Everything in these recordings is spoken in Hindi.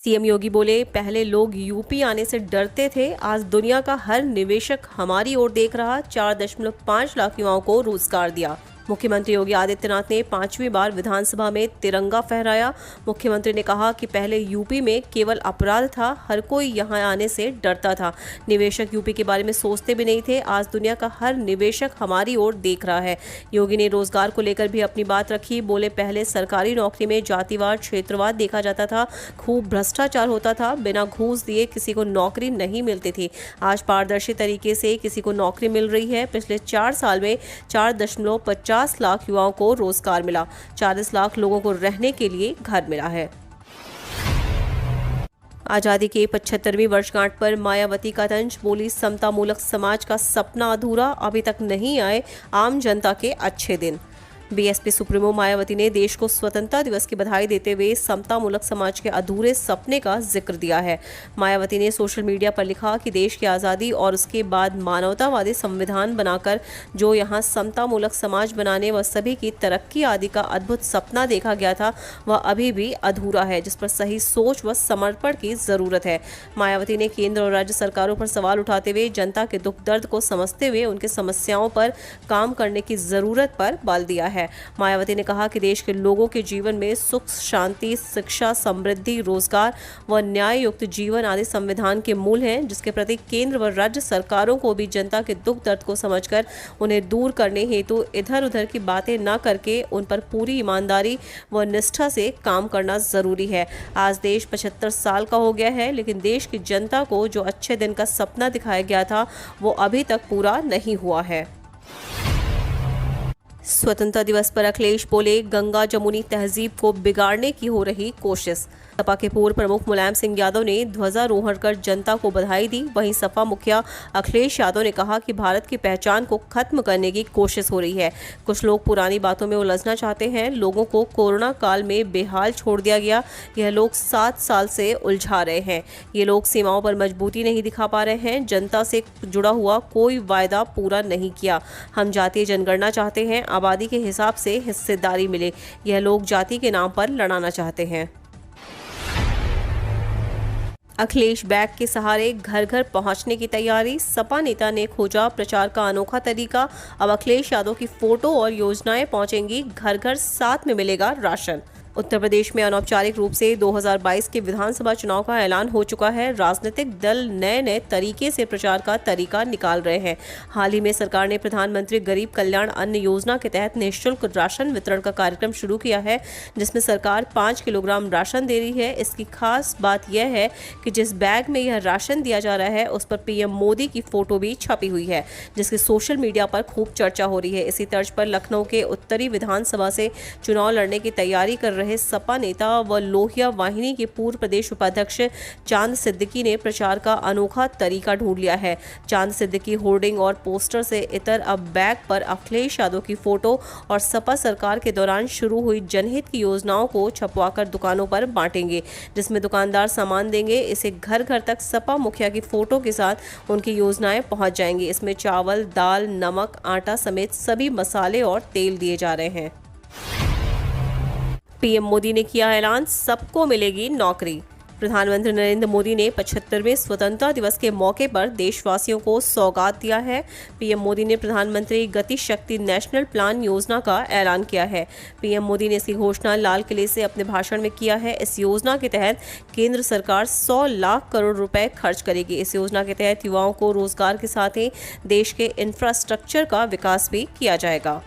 सीएम योगी बोले, पहले लोग यूपी आने से डरते थे, आज दुनिया का हर निवेशक हमारी ओर देख रहा। 4.5 लाख युवाओं को रोजगार दिया। मुख्यमंत्री योगी आदित्यनाथ ने 5वीं बार विधानसभा में तिरंगा फहराया। मुख्यमंत्री ने कहा कि पहले यूपी में केवल अपराध था, हर कोई यहां आने से डरता था, निवेशक यूपी के बारे में सोचते भी नहीं थे। आज दुनिया का हर निवेशक हमारी ओर देख रहा है। योगी ने रोजगार को लेकर भी अपनी बात रखी। बोले, पहले सरकारी नौकरी में जातिवाद, क्षेत्रवाद देखा जाता था, खूब भ्रष्टाचार होता था, बिना घूस दिए किसी को नौकरी नहीं मिलती थी। आज पारदर्शी तरीके से किसी को नौकरी मिल रही है। पिछले 4 साल में 4.50 लाख युवाओं को रोजगार मिला, 40 लाख लोगों को रहने के लिए घर मिला है। आजादी के 75वीं वर्षगांठ पर मायावती का तंज। बोली, समतामूलक समाज का सपना अधूरा, अभी तक नहीं आए आम जनता के अच्छे दिन। बीएसपी सुप्रीमो मायावती ने देश को स्वतंत्रता दिवस की बधाई देते हुए समतामूलक समाज के अधूरे सपने का जिक्र दिया है। मायावती ने सोशल मीडिया पर लिखा कि देश की आज़ादी और उसके बाद मानवतावादी संविधान बनाकर जो यहाँ समतामूलक समाज बनाने व सभी की तरक्की आदि का अद्भुत सपना देखा गया था, वह अभी भी अधूरा है, जिस पर सही सोच व समर्पण की जरूरत है। मायावती ने केंद्र और राज्य सरकारों पर सवाल उठाते हुए जनता के दुख दर्द को समझते हुए उनके समस्याओं पर काम करने की जरूरत पर बल दिया है। मायावती ने कहा कि देश के लोगों के जीवन में सुख, शांति, शिक्षा, समृद्धि, रोजगार व न्याय युक्त जीवन आदि संविधान के मूल हैं, जिसके प्रति केंद्र व राज्य सरकारों को भी जनता के दुख दर्द को समझकर उन्हें दूर करने हेतु इधर उधर की बातें न करके उन पर पूरी ईमानदारी व निष्ठा से काम करना जरूरी है। आज देश 75 साल का हो गया है, लेकिन देश की जनता को जो अच्छे दिन का सपना दिखाया गया था, वो अभी तक पूरा नहीं हुआ है। स्वतंत्रता दिवस पर अखिलेश बोले, गंगा जमुनी तहजीब को बिगाड़ने की हो रही कोशिश। सपा के पूर्व प्रमुख मुलायम सिंह यादव ने ध्वजारोहण कर जनता को बधाई दी। वहीं सपा मुखिया अखिलेश यादव ने कहा कि भारत की पहचान को खत्म करने की कोशिश हो रही है। कुछ लोग पुरानी बातों में उलझना चाहते हैं। लोगों को कोरोना काल में बेहाल छोड़ दिया गया। यह लोग 7 साल से उलझा रहे हैं। ये लोग सीमाओं पर मजबूती नहीं दिखा पा रहे हैं। जनता से जुड़ा हुआ कोई वायदा पूरा नहीं किया। हम जातीय जनगणना चाहते हैं, आबादी के हिसाब से हिस्सेदारी मिले। यह लोग जाति के नाम पर लड़ाना चाहते हैं। अखिलेश बैग के सहारे घर घर पहुंचने की तैयारी। सपा नेता ने खोजा प्रचार का अनोखा तरीका। अब अखिलेश यादव की फोटो और योजनाएं पहुंचेंगी घर घर, साथ में मिलेगा राशन। उत्तर प्रदेश में अनौपचारिक रूप से 2022 के विधानसभा चुनाव का ऐलान हो चुका है। राजनीतिक दल नए नए तरीके से प्रचार का तरीका निकाल रहे हैं। हाल ही में सरकार ने प्रधानमंत्री गरीब कल्याण अन्न योजना के तहत निःशुल्क राशन वितरण का कार्यक्रम शुरू किया है, जिसमें सरकार 5 किलोग्राम राशन दे रही है। इसकी खास बात यह है कि जिस बैग में यह राशन दिया जा रहा है, उस पर पीएम मोदी की फोटो भी छपी हुई है, जिसकी सोशल मीडिया पर खूब चर्चा हो रही है। इसी तर्ज पर लखनऊ के उत्तरी विधानसभा से चुनाव लड़ने की तैयारी कर रहे सपा नेता व लोहिया वाहिनी के पूर्व प्रदेश उपाध्यक्ष चांद सिद्दीकी ने प्रचार का अनोखा तरीका ढूंढ लिया है। चांद सिद्दीकी होर्डिंग और पोस्टर से इतर अब बैग पर अखिलेश यादव की फोटो और सपा सरकार के दौरान शुरू हुई जनहित की योजनाओं को छपवाकर दुकानों पर बांटेंगे, जिसमें दुकानदार सामान देंगे। इसे घर घर तक सपा मुखिया की फोटो के साथ उनकी योजनाएं पहुंच जाएंगी। इसमें चावल, दाल, नमक, आटा समेत सभी मसाले और तेल दिए जा रहे हैं। पीएम मोदी ने किया ऐलान, सबको मिलेगी नौकरी। प्रधानमंत्री नरेंद्र मोदी ने 75वें स्वतंत्रता दिवस के मौके पर देशवासियों को सौगात दिया है। पीएम मोदी ने प्रधानमंत्री गति शक्ति नेशनल प्लान योजना का ऐलान किया है। पीएम मोदी ने इसकी घोषणा लाल किले से अपने भाषण में किया है। इस योजना के तहत केंद्र सरकार 100 लाख करोड़ रुपए खर्च करेगी। इस योजना के तहत युवाओं को रोजगार के साथ ही देश के इंफ्रास्ट्रक्चर का विकास भी किया जाएगा।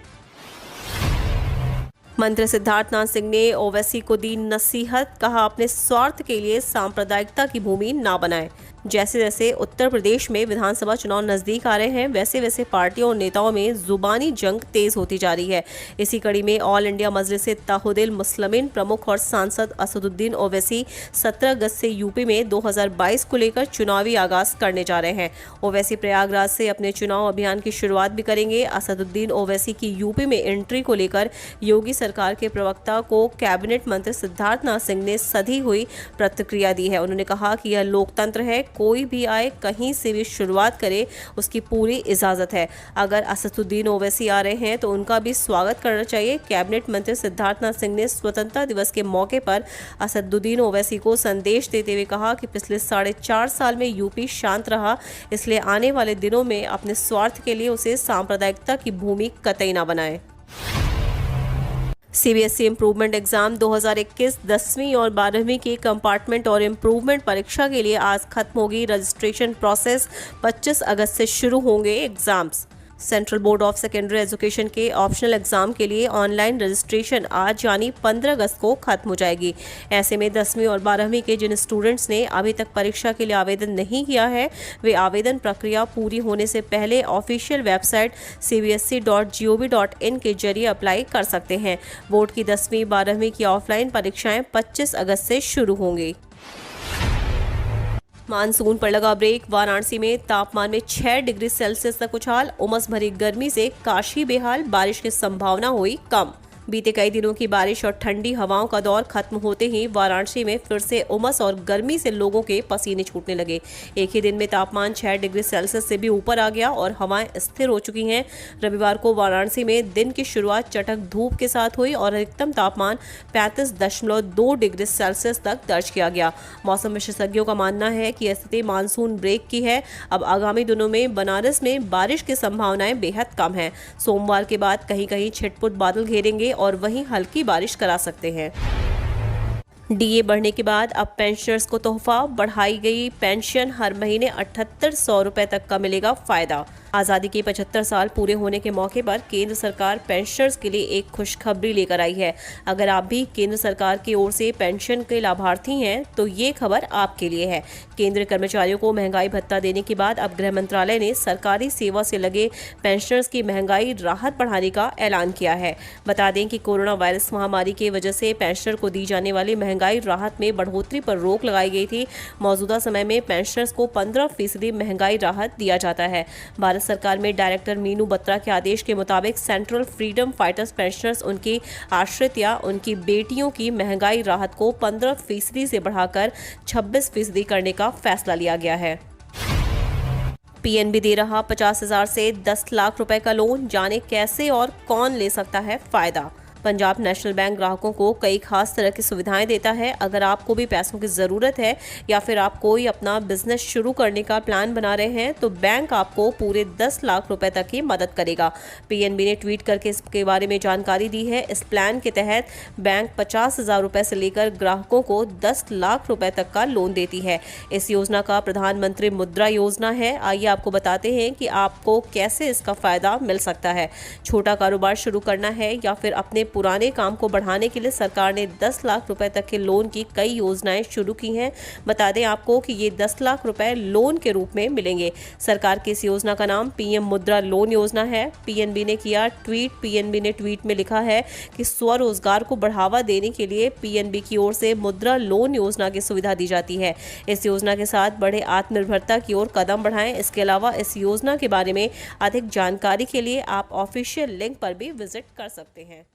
मंत्री सिद्धार्थनाथ सिंह ने ओवैसी को दी नसीहत। कहा, अपने स्वार्थ के लिए सांप्रदायिकता की भूमि ना बनाएं। जैसे जैसे उत्तर प्रदेश में विधानसभा चुनाव नजदीक आ रहे हैं, वैसे वैसे पार्टियों और नेताओं में जुबानी जंग तेज होती जा रही है। इसी कड़ी में ऑल इंडिया मजलिस-ए-इत्तेहादुल मुस्लिमीन प्रमुख और सांसद असदुद्दीन ओवैसी 17 अगस्त से यूपी में 2022 को लेकर चुनावी आगाज करने जा रहे हैं। ओवैसी प्रयागराज से अपने चुनाव अभियान की शुरुआत भी करेंगे। असदुद्दीन ओवैसी की यूपी में एंट्री को लेकर योगी सरकार के प्रवक्ता को कैबिनेट मंत्री सिद्धार्थनाथ सिंह ने सधी हुई प्रतिक्रिया दी है। उन्होंने कहा कि यह लोकतंत्र है, कोई भी आए, कहीं से भी शुरुआत करे, उसकी पूरी इजाज़त है। अगर असदुद्दीन ओवैसी आ रहे हैं तो उनका भी स्वागत करना चाहिए। कैबिनेट मंत्री सिद्धार्थनाथ सिंह ने स्वतंत्रता दिवस के मौके पर असदुद्दीन ओवैसी को संदेश देते हुए कहा कि पिछले 4.5 साल में यूपी शांत रहा, इसलिए आने वाले दिनों में अपने स्वार्थ के लिए उसे सांप्रदायिकता की भूमि कतई न बनाएं। सीबीएसई इम्प्रूवमेंट एग्जाम 2021 10वीं और 12वीं की कंपार्टमेंट और इम्प्रूवमेंट परीक्षा के लिए आज खत्म होगी रजिस्ट्रेशन प्रोसेस। 25 अगस्त से शुरू होंगे exams. Central board of secondary education के ऑप्शनल एग्जाम के लिए ऑनलाइन रजिस्ट्रेशन आज यानी 15 अगस्त को खत्म हो जाएगी। ऐसे में 10वीं और 12वीं के जिन स्टूडेंट्स ने अभी तक परीक्षा के लिए आवेदन नहीं किया है, वे आवेदन प्रक्रिया पूरी होने से पहले ऑफिशियल वेबसाइट cbsc.gov.in के जरिए अप्लाई कर सकते हैं। बोर्ड की 10वीं 12वीं की ऑफलाइन परीक्षाएं 25 अगस्त से शुरू होंगी। मानसून पर लगा ब्रेक। वाराणसी में तापमान में 6 डिग्री सेल्सियस तक उछाल। उमस भरी गर्मी से काशी बेहाल, बारिश की संभावना हुई कम। बीते कई दिनों की बारिश और ठंडी हवाओं का दौर खत्म होते ही वाराणसी में फिर से उमस और गर्मी से लोगों के पसीने छूटने लगे। एक ही दिन में तापमान 6 डिग्री सेल्सियस से भी ऊपर आ गया और हवाएं स्थिर हो चुकी हैं। रविवार को वाराणसी में दिन की शुरुआत चटक धूप के साथ हुई और अधिकतम तापमान 35.2 डिग्री सेल्सियस तक दर्ज किया गया। मौसम विशेषज्ञों का मानना है कि यह स्थिति मानसून ब्रेक की है। अब आगामी दिनों में बनारस में बारिश की संभावनाएं बेहद कम है। सोमवार के बाद कहीं कहीं छिटपुट बादल घेरेंगे और वहीं हल्की बारिश करा सकते हैं। डीए बढ़ने के बाद अब पेंशनर्स को तोहफा, बढ़ाई गई पेंशन, हर महीने 7800 रुपए तक का मिलेगा फायदा। आज़ादी के 75 साल पूरे होने के मौके पर केंद्र सरकार पेंशनर्स के लिए एक खुशखबरी लेकर आई है। अगर आप भी केंद्र सरकार की ओर से पेंशन के लाभार्थी हैं तो ये खबर आपके लिए है। केंद्रीय कर्मचारियों को महंगाई भत्ता देने के बाद अब गृह मंत्रालय ने सरकारी सेवा से लगे पेंशनर्स की महंगाई राहत बढ़ाने का ऐलान किया है। बता दें कि कोरोना वायरस महामारी की वजह से पेंशनर को दी जाने वाली महंगाई राहत में बढ़ोतरी पर रोक लगाई गई थी। मौजूदा समय में पेंशनर्स को 15% महंगाई राहत दिया जाता है। भारत सरकार में डायरेक्टर मीनू बत्रा के आदेश के मुताबिक सेंट्रल फ्रीडम फाइटर्स पेंशनर्स, उनकी आश्रित या उनकी बेटियों की महंगाई राहत को 15% से बढ़ाकर 26% करने का फैसला लिया गया है। पीएनबी दे रहा 50,000 से 10 लाख रुपए का लोन, जाने कैसे और कौन ले सकता है फायदा। पंजाब नेशनल बैंक ग्राहकों को कई खास तरह की सुविधाएं देता है। अगर आपको भी पैसों की ज़रूरत है या फिर आप कोई अपना बिजनेस शुरू करने का प्लान बना रहे हैं तो बैंक आपको पूरे 10 लाख रुपए तक की मदद करेगा। पीएनबी ने ट्वीट करके इसके बारे में जानकारी दी है। इस प्लान के तहत बैंक 50,000 रुपए से लेकर ग्राहकों को 10 लाख रुपए तक का लोन देती है। इस योजना का प्रधानमंत्री मुद्रा योजना है। आइए आपको बताते हैं कि आपको कैसे इसका फ़ायदा मिल सकता है। छोटा कारोबार शुरू करना है या फिर अपने पुराने काम को बढ़ाने के लिए सरकार ने 10 लाख रुपए तक के लोन की कई योजनाएं शुरू की हैं। बता दें आपको कि ये 10 लाख रुपए लोन के रूप में मिलेंगे। सरकार की इस योजना का नाम पीएम मुद्रा लोन योजना है। पीएनबी ने किया ट्वीट। पीएनबी ने ट्वीट में लिखा है कि स्वरोजगार को बढ़ावा देने के लिए पीएनबी की ओर से मुद्रा लोन योजना की सुविधा दी जाती है। इस योजना के साथ बढ़े आत्मनिर्भरता की ओर कदम बढ़ाएं। इसके अलावा इस योजना के बारे में अधिक जानकारी के लिए आप ऑफिशियल लिंक पर भी विजिट कर सकते हैं।